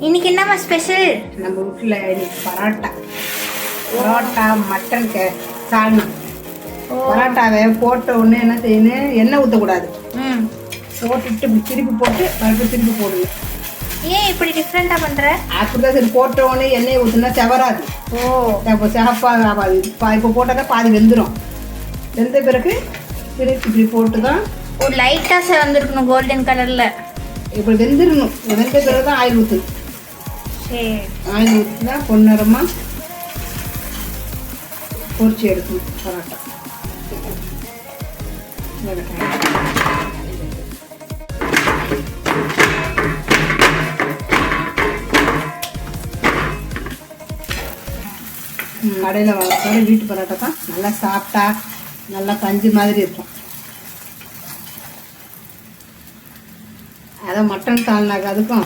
இன்னைக்கு என்னம்மா ஸ்பெஷல்? நம்ம வீட்டில் இன்னைக்கு பரோட்டா மட்டன் சால்னா. பரோட்டாவை போட்ட உடனே என்ன செய்யணும், எண்ணெய் ஊற்றக்கூடாது. போட்டுட்டு இப்படி திருப்பி போட்டு மறுபடியும் திருப்பி போடுங்க. ஏன் இப்படி டிஃப்ரெண்ட்டாக பண்ணுற? அப்படிதான் சரி, போட்ட உடனே எண்ணெயை ஊற்றுனா செவராது. இப்போ சிகப்பாக ஆகாது. இப்போ போட்டால் தான் பாதி வெந்துடும். வெந்த பிறகு திருப்பி இப்படி போட்டு தான் லைட்டாக செவந்துருக்கணும் கோல்டன் கலரில். இப்படி வெந்துடணும். வெந்த பிறகு தான் ஆயில் ஊற்று. சரி, ஆயில் ஊற்றினா பொன்னரமாக பொரிச்சு எடுக்கணும் பரோட்டா. கடையில் வளர்த்தோட வீட்டு பரோட்டா தான் நல்லா சாப்பிட்டா நல்லா பஞ்சு மாதிரி இருக்கும். அதை மட்டன் சால்னாக்கு அதுக்கும்